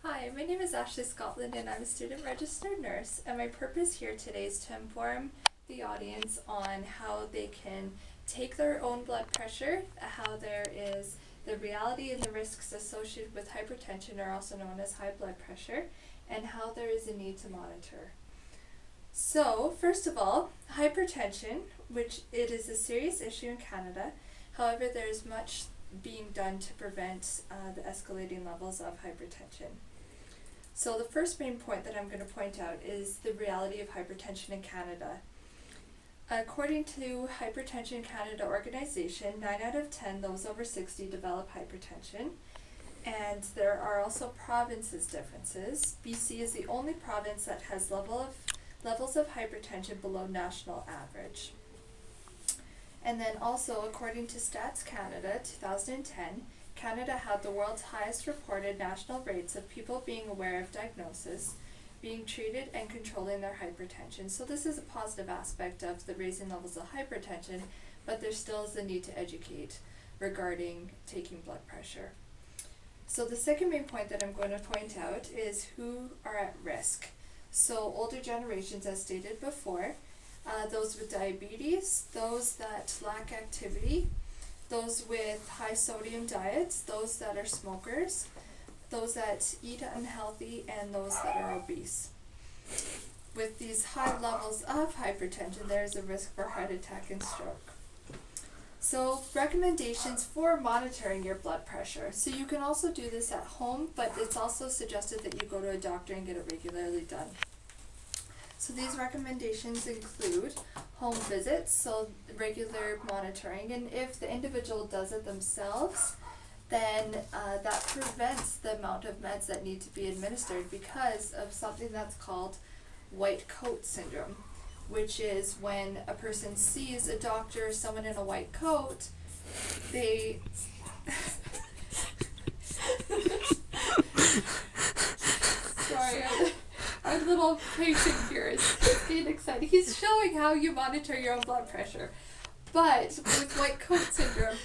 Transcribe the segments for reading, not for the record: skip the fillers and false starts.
Hi, my name is Ashley Scotland and I'm a student registered nurse, and my purpose here today is to inform the audience on how they can take their own blood pressure, how there is the reality and the risks associated with hypertension, or also known as high blood pressure, and how there is a need to monitor. So, first of all, hypertension, which it is a serious issue in Canada. However, there is much being done to prevent the escalating levels of hypertension. So the first main point that I'm going to point out is the reality of hypertension in Canada. According to Hypertension Canada organization, 9 out of 10 those over 60 develop hypertension, and there are also provinces differences. BC is the only province that has levels of hypertension below national average. And then also, according to Stats Canada 2010, Canada had the world's highest reported national rates of people being aware of diagnosis, being treated, and controlling their hypertension. So this is a positive aspect of the raising levels of hypertension, but there still is a need to educate regarding taking blood pressure. So the second main point that I'm going to point out is who are at risk. So older generations, as stated before, those with diabetes, those that lack activity, those with high sodium diets, those that are smokers, those that eat unhealthy, and those that are obese. With these high levels of hypertension, there is a risk for heart attack and stroke. So recommendations for monitoring your blood pressure. So you can also do this at home, but it's also suggested that you go to a doctor and get it regularly done. So these recommendations include home visits, so regular monitoring, and if the individual does it themselves, then that prevents the amount of meds that need to be administered because of something that's called white coat syndrome, which is when a person sees a doctor or someone in a white coat, they sorry, our little patient here is getting excited. He's showing how you monitor your own blood pressure. But with white coat syndrome,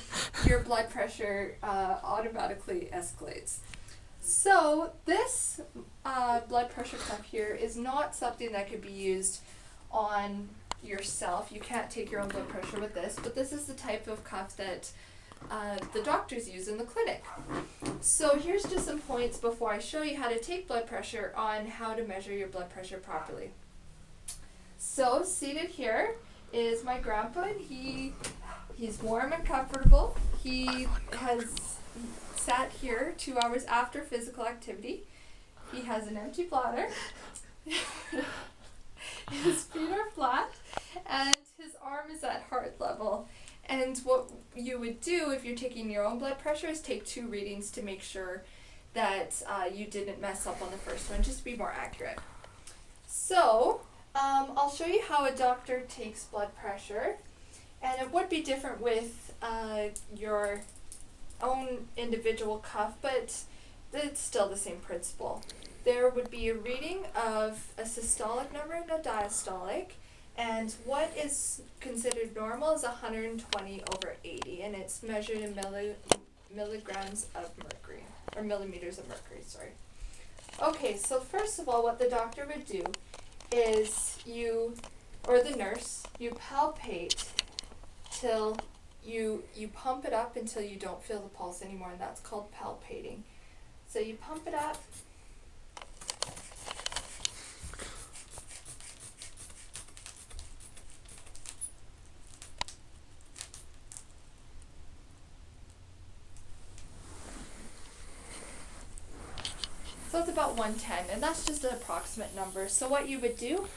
your blood pressure automatically escalates. So this blood pressure cuff here is not something that could be used on yourself. You can't take your own blood pressure with this, but this is the type of cuff that the doctors use in the clinic. So here's just some points before I show you how to take blood pressure on how to measure your blood pressure properly. So seated here is my grandpa, and he's warm and comfortable. He has sat here 2 hours after physical activity. He has an empty bladder. His feet are flat, and his arm is at heart level. And what you would do if you're taking your own blood pressure is take 2 readings to make sure that you didn't mess up on the first one, just to be more accurate. So I'll show you how a doctor takes blood pressure, and it would be different with your own individual cuff, but it's still the same principle. There would be a reading of a systolic number and a diastolic, and what is considered normal is 120 over 80, and it's measured in milligrams of mercury, or millimeters of mercury, sorry. Okay, so first of all, what the doctor would do is or the nurse, you palpate till you pump it up until you don't feel the pulse anymore, and that's called palpating. So you pump it up. So it's about 110, and that's just an approximate number. So what you would do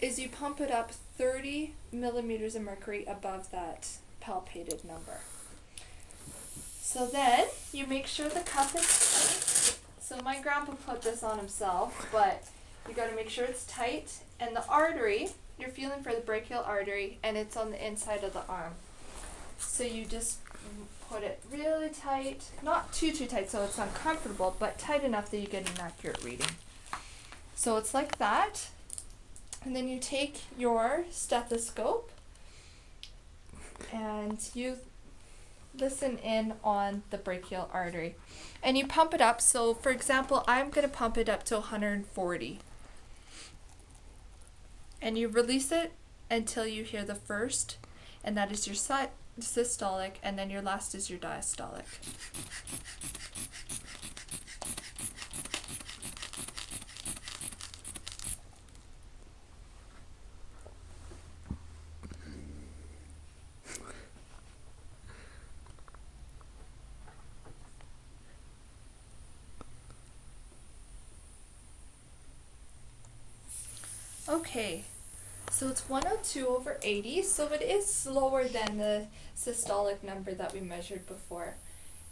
is you pump it up 30 millimeters of mercury above that palpated number. So then you make sure the cuff is tight. So my grandpa put this on himself, but you got to make sure it's tight. And the artery, you're feeling for the brachial artery, and it's on the inside of the arm. So you just put it really tight, not too tight so it's uncomfortable, but tight enough that you get an accurate reading. So it's like that, and then you take your stethoscope and you listen in on the brachial artery. And you pump it up. So, for example, I'm going to pump it up to 140. And you release it until you hear the first, and that is your systolic, and then your last is your diastolic. Okay, so it's 102/80, so it is slower than the systolic number that we measured before.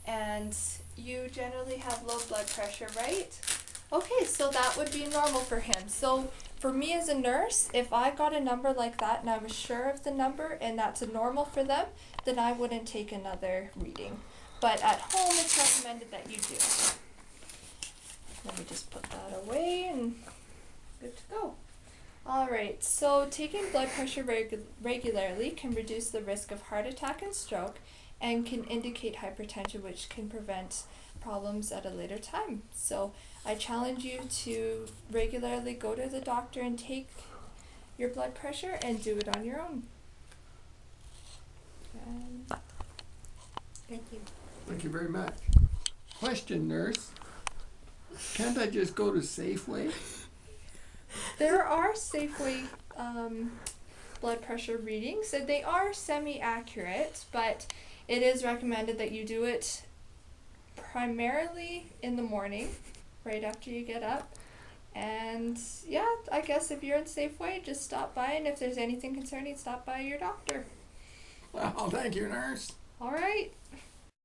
And you generally have low blood pressure, right? Okay, so that would be normal for him. So for me as a nurse, if I got a number like that and I was sure of the number and that's a normal for them, then I wouldn't take another reading. But at home, it's recommended that you do. Let me just put that away and good to go. Alright, so taking blood pressure regularly can reduce the risk of heart attack and stroke and can indicate hypertension, which can prevent problems at a later time. So I challenge you to regularly go to the doctor and take your blood pressure and do it on your own. Thank you. Thank you very much. Question, nurse. Can't I just go to Safeway? There are Safeway blood pressure readings, and they are semi-accurate, but it is recommended that you do it primarily in the morning, right after you get up. And yeah, I guess if you're in Safeway, just stop by, and if there's anything concerning, stop by your doctor. Well, thank you, nurse. All right.